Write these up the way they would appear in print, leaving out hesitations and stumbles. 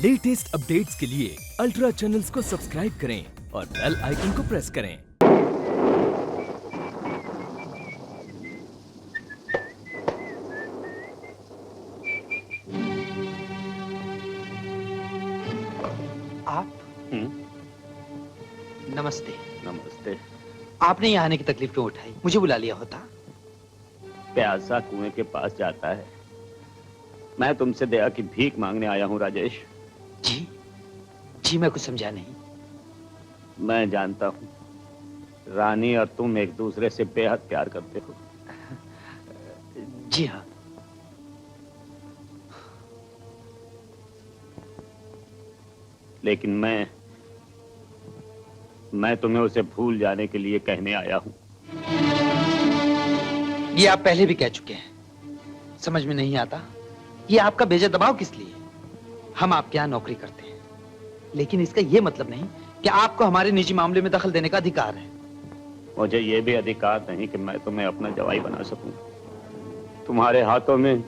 Latest updates के लिए ultra channels को सब्सक्राइब करें और बेल आइकन को प्रेस करें। आप? नमस्ते। नमस्ते। आपने यहाँ आने की तकलीफ क्यों उठाई? मुझे बुला लिया होता। प्यासा कुएं के पास जाता है। मैं तुमसे दया की भीख मांगने आया हूँ राजेश। जी? जी मैं कुछ समझा नहीं। मैं जानता हूँ रानी और तुम एक दूसरे से बेहद प्यार करते हो। जी हाँ। लेकिन मैं तुम्हें उसे भूल जाने के लिए कहने आया हूँ। ये आप पहले भी कह चुके हैं। समझ में नहीं आता ये आपका बेजा दबाव किस लिए? हम आपके यहाँ नौकरी करते हैं, लेकिन इसका ये मतलब नहीं कि आपको हमारे निजी मामले में दखल देने का अधिकार है। मुझे ये भी अधिकार नहीं कि मैं तुम्हें अपना जवाई बना सकूं। तुम्हारे हाथों में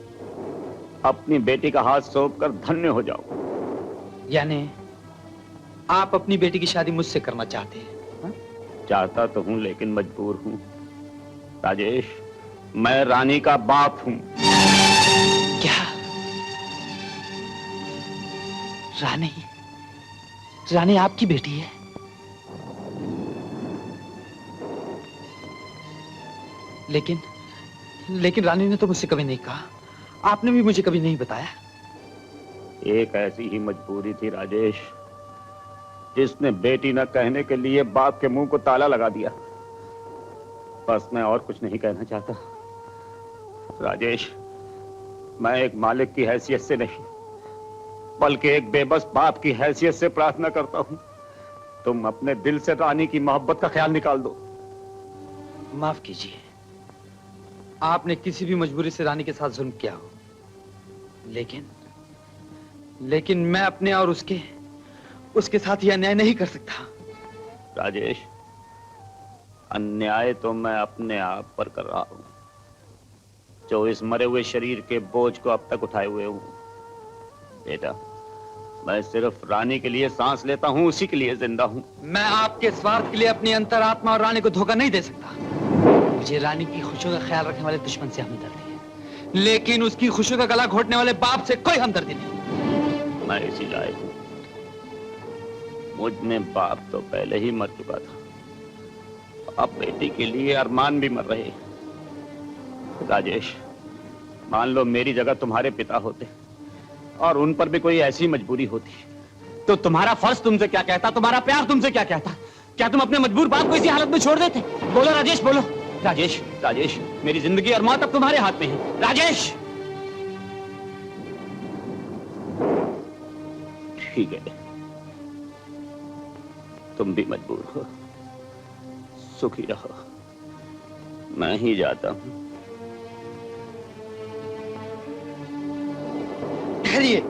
अपनी बेटी का हाथ सौंप कर धन्य हो जाओ। यानी आप अपनी बेटी की शादी मुझसे करना चाहते हैं? हा? चाहता तो हूं लेकिन मजबूर हूं राजेश। मैं रानी का बाप हूं। क्या? रानी आपकी बेटी है? लेकिन रानी ने तो मुझसे कभी नहीं कहा। आपने भी मुझे कभी नहीं बताया। एक ऐसी ही मजबूरी थी राजेश जिसने बेटी न कहने के लिए बाप के मुंह को ताला लगा दिया। बस मैं और कुछ नहीं कहना चाहता राजेश। मैं एक मालिक की हैसियत से नहीं बल्कि एक बेबस बाप की हैसियत से प्रार्थना करता हूं, तुम अपने दिल से रानी की मोहब्बत का ख्याल निकाल दो। माफ कीजिए, आपने किसी भी मजबूरी से रानी के साथ जुल्म किया हो, लेकिन मैं अपने और उसके साथ यह अन्याय नहीं कर सकता। राजेश, अन्याय तो मैं अपने आप पर कर रहा हूं जो इस मरे हुए शरीर के बोझ को अब तक उठाए हुए हूं। बेटा, मैं सिर्फ रानी के लिए सांस लेता हूं, उसी के लिए जिंदा हूं। मैं आपके स्वार्थ के लिए अपनी अंतरात्मा और रानी को धोखा नहीं दे सकता। मुझे रानी की खुशियों का ख्याल रखने वाले दुश्मन से हमदर्दी है, लेकिन उसकी खुशियों का गला घोटने वाले बाप से कोई हमदर्दी नहीं। मैं इसी लायक हूं। मुझ में बाप तो पहले ही मर चुका था, अब बेटी के लिए अरमान भी मर रहे। राजेश, मान लो मेरी जगह तुम्हारे पिता होते और उन पर भी कोई ऐसी मजबूरी होती, तो तुम्हारा फर्ज तुमसे क्या कहता, तुम्हारा प्यार तुमसे क्या कहता? क्या तुम अपने मजबूर बाप को इसी हालत में छोड़ देते? बोलो राजेश, बोलो। राजेश, मेरी जिंदगी और मौत अब तुम्हारे हाथ में है। राजेश! ठीक है, तुम भी मजबूर हो, सुखी रहो। मैं ही जाता हूं। ठहरिए।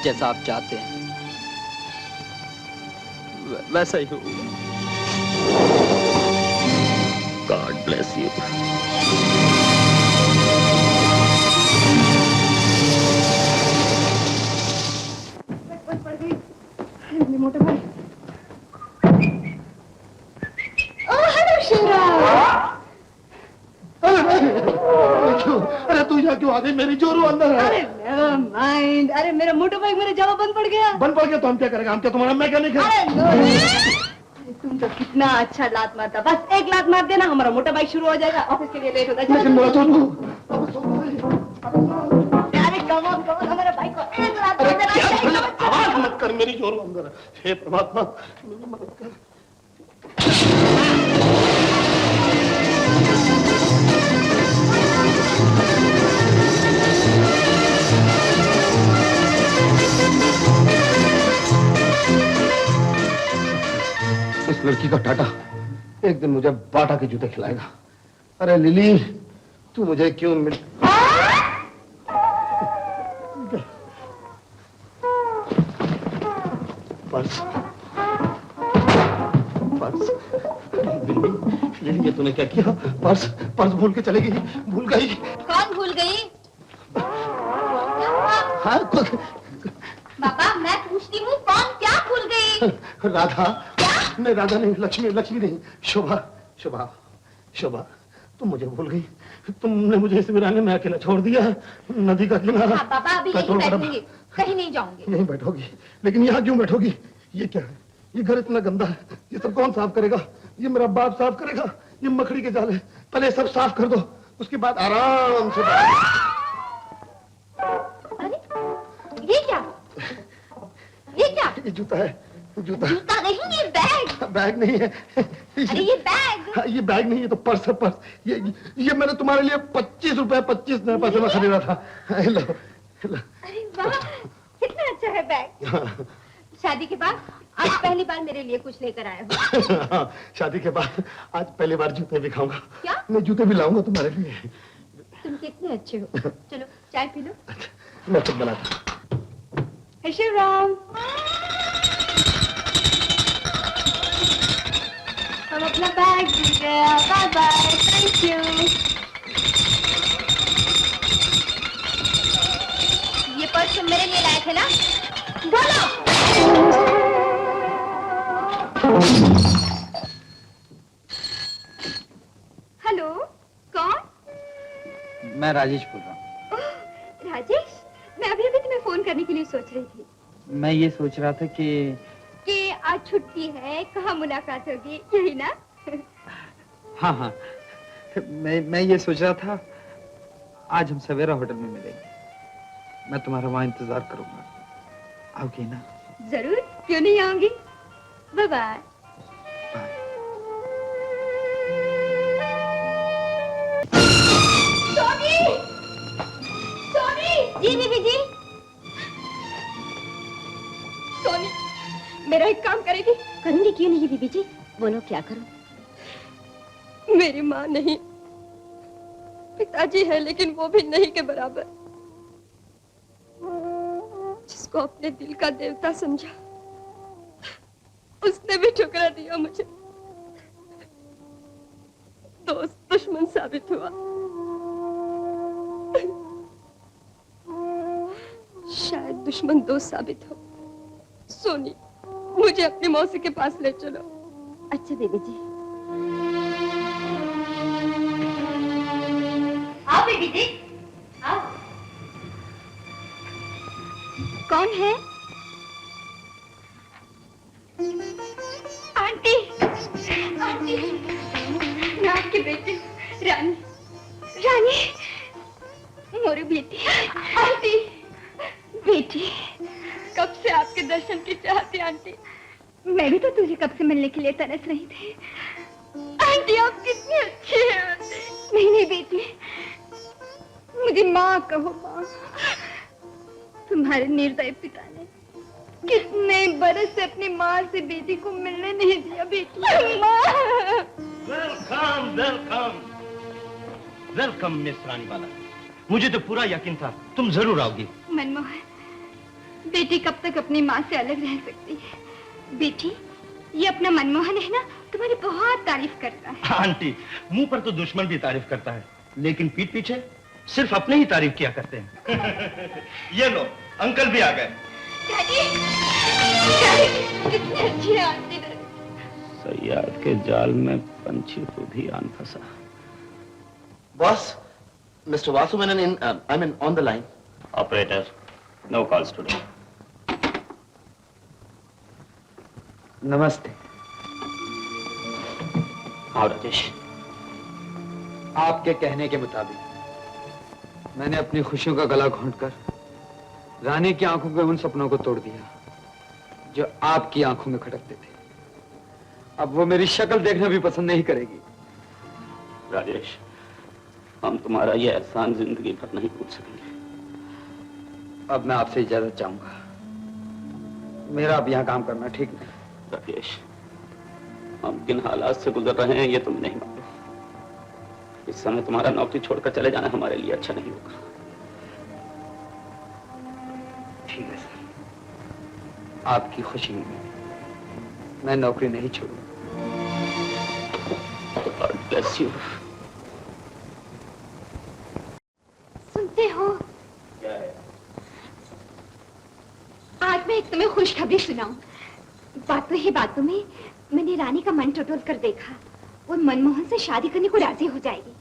जैसा आप चाहते हैं वैसा ही होगा। God bless you. मोटे भाई। अरे तू यहाँ क्यों आ गई? मेरी जोरू अंदर है। अरे नेवर माइंड। अरे मेरा मोटो बाइक मेरे जगह बंद पड़ गया। बंद पड़ गया तो हम क्या करेंगे? हम क्या तुम्हारा मैकेनिक है? अरे तुम तो कितना अच्छा लात मारता। बस एक लात मार देना, हमारा मोटर बाइक शुरू हो जाएगा। ऑफिस के लिए लेट होता है। लेकिन मेरा जोरू। अरे कमोन हमारा बाइक को एक लात मार देना। आवाज मत कर, मेरी जोरू अंदर है। हे परमात्मा, मेरी मदद कर। इस लड़की का टाटा एक दिन मुझे बाटा के जूते खिलाएगा। अरे लिली, तू मुझे क्यों मिल... पर्स पर्स लिली, ये तूने क्या किया? पर्स पर्स भूल के चली गई, भूल गई। कौन भूल गई? हाँ पापा मैं पूछती हूँ कौन क्या भूल गई? राधा। नहीं राधा नहीं, लक्ष्मी, लक्ष्मी नहीं, शोभा, शोभा, शोभा, तुम मुझे भूल गई। तुमने मुझे इस वीराने में अकेला छोड़ दिया, नदी का किनारा। हाँ, पापा अभी यहीं बैठूंगी, कहीं नहीं जाऊंगी। यहीं बैठोगी, लेकिन यहाँ क्यों बैठोगी? ये क्या है? ये घर इतना गंदा है, ये सब कौन साफ करेगा? ये मेरा बाप साफ करेगा? ये मकड़ी के जाल है, पहले सब साफ कर दो, उसके बाद आराम से। अरे ये क्या? ये क्या? ये जूता है, जूता। जूता नहीं, ये बैग। बैग नहीं है। अरे ये बैग। ये बैग नहीं है तो पर्स है, पर्स। ये मैंने तुम्हारे लिए 25 रुपए 25 पैसे में खरीदा था। लो, लो। अरे वाह, कितना अच्छा है बैग। शादी के बाद आज पहली बार मेरे लिए कुछ लेकर आए हो। शादी के बाद आज पहली बार जूते भी खाऊंगा। क्या? मैं जूते भी लाऊंगा तुम्हारे लिए। तुम कितने अच्छे हो। चलो चाय पी लो। मैं खुद बनाता। हे शिव राम, हम अपना बैग भूल गया। Bye bye, thank you. ये पर्स तुम मेरे लिए लाए थे ना? बोलो। हेलो, कौन? मैं राजेश बोल रहा हूँ। राजेश, मैं अभी तुम्हें फोन करने के लिए सोच रही थी। मैं ये सोच रहा था कि आज छुट्टी है, कहाँ मुलाकात होगी, यही ना? हाँ हाँ, मैं ये सोच रहा था आज हम सवेरा होटल में मिलेंगे। मैं तुम्हारा वहाँ इंतजार करूंगा, आओगी ना? जरूर, क्यों नहीं आऊंगी। Bye bye. सोनी, सोनी, जी बीबी जी। सोनी, मेरा एक काम करेगी? करूंगी, क्यों नहीं बीबी जी, बोलो क्या करूं? मेरी माँ नहीं, पिताजी है लेकिन वो भी नहीं के बराबर। जिसको अपने दिल का देवता समझा, उसने भी ठुकरा दिया मुझे। दोस्त दुश्मन साबित हुआ। शायद दुश्मन दोस्त साबित हो। सोनी, मुझे अपनी मौसी के पास ले चलो। अच्छा बेबी जी। आओ बेबी जी, आओ। कौन है? आंटी, आंटी, मैं आपकी बेटी रानी, रानी, मोरी बेटी। आंटी, बेटी, कब से आपके दर्शन की चाहती आंटी। मैं भी तो तुझे कब से मिलने के लिए तरस रही थी। आंटी आप कितनी अच्छी है आंटी। नहीं नहीं बेटी, मुझे माँ कहो माँ। तुम्हारे निर्दयी पिता ने कितने बरस से अपनी माँ से बेटी को मिलने नहीं दिया बेटी। माँ। Welcome welcome welcome miss Raniwala. मुझे तो पूरा यकीन था तुम जरूर आओगी। मनमोहन, बेटी कब तक अपनी माँ से अलग रह सकती है? बेटी, ये अपना मनमोहन है ना, तुम्हारी बहुत तारीफ करता है। आंटी, मुंह पर तो दुश्मन भी तारीफ करता है, लेकिन पीठ पीछे सिर्फ अपने ही तारीफ किया करते हैं। ये लो, अंकल भी आ गए। डैडी, डैडी, कितनी अच्छी है आंटी। सयाद के जाल में पंछी को भी आन फंसा। Boss, mister Vasu Menon I mean on the line. Operator, no calls today. नमस्ते। हाँ राजेश, आपके कहने के मुताबिक मैंने अपनी खुशियों का गला घोंटकर रानी की आंखों के उन सपनों को तोड़ दिया जो आपकी आंखों में खटकते थे। अब वो मेरी शक्ल देखना भी पसंद नहीं करेगी। राजेश, हम तुम्हारा यह एहसान जिंदगी भर नहीं भूल सकेंगे। अब मैं आपसे इजाजत चाहूंगा। मेरा अब यहाँ काम करना ठीक नहीं। राजेश, हम किन हालात से गुजर रहे हैं ये तुम्हें नहीं मालूम। इस समय तुम्हारा नौकरी छोड़कर चले जाना हमारे लिए अच्छा नहीं होगा। ठीक है सर, आपकी खुशी में मैं नौकरी नहीं छोड़ूंगा। bless you. सुनते हो, क्या है? आज मैं एक तुम्हें खुशखबरी सुनाऊं। बातों ही बातों में मैंने रानी का मन टटोल कर देखा। वो मनमोहन से शादी करने को राजी हो जाएगी।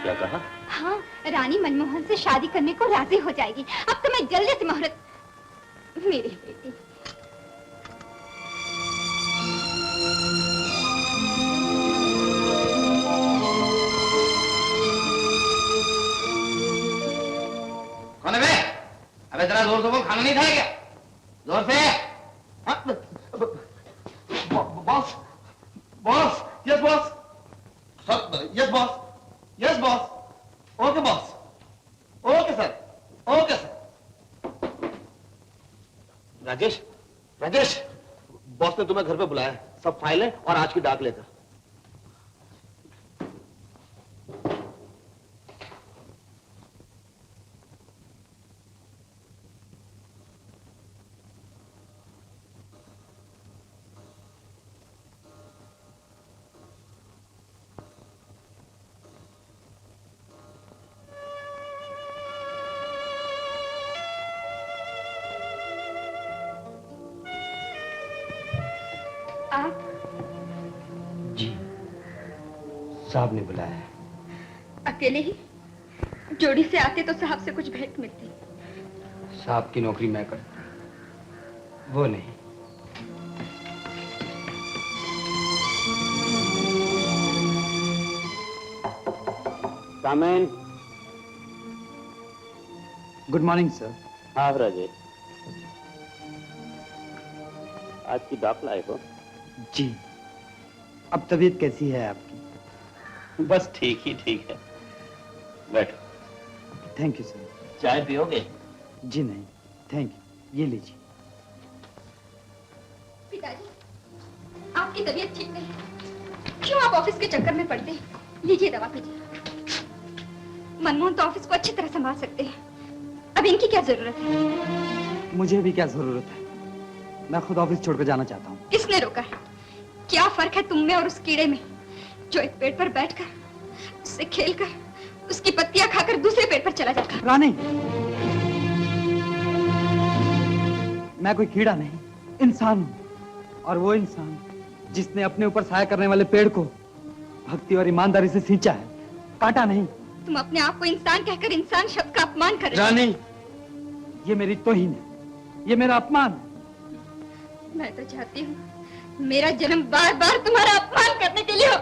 क्या कहा? हाँ, रानी मनमोहन से शादी करने को राजी हो जाएगी। अब तो मैं जल्दी से मुहूर्त। मेरी बेटी, कौन है बे? अबे जरा जोर से बोल, खाना नहीं खाया क्या? जोर से। Boss, boss, yes boss, sir, yes boss, yes boss, okay boss, okay sir, okay sir. Rajesh, Rajesh, boss ने तुम्हें घर पे बुलाया है। सब फाइलें और आज की डाक लेकर। आप जी, साहब ने बुलाया है। अकेले ही? जोड़ी से आते तो साहब से कुछ भेंट मिलती। साहब की नौकरी मैं करता, वो नहीं। Come in. Good morning sir. हाँ राजेश, आज की डाक लाए हो? जी, अब तबीयत कैसी है आपकी? बस ठीक ही ठीक है। बैठो। Thank you sir. चाय पियोगे? जी नहीं, थैंक यू। ये लीजिए। पिताजी, आपकी तबीयत ठीक नहीं। क्यों आप ऑफिस के चक्कर में पड़ते हैं? लीजिए दवा पीजिए। मनमोहन तो ऑफिस को अच्छी तरह संभाल सकते हैं। अब इनकी क्या जरूरत है? मुझे भी क्या जरूरत है? मैं खुद ऑफिस छोड़कर जाना चाहता हूँ। किसने रोका है? क्या फर्क है तुम में और उस कीड़े में, जो एक पेड़ पर बैठकर, उससे खेलकर, उसकी पत्तियां खाकर दूसरे पेड़ पर चला जाता? रानी, मैं कोई कीड़ा नहीं, इंसान हूँ। और वो इंसान जिसने अपने ऊपर साया करने वाले पेड़ को भक्ति और ईमानदारी से सींचा है, काटा नहीं। तुम अपने आप को इंसान कहकर इंसान शब्द का अपमान कर रहे हो। रानी, ये मेरी तौहीन है, ये मेरा अपमान है। मैं तो चाहती हूँ मेरा जन्म बार बार तुम्हारा अपमान करने के लिए हो।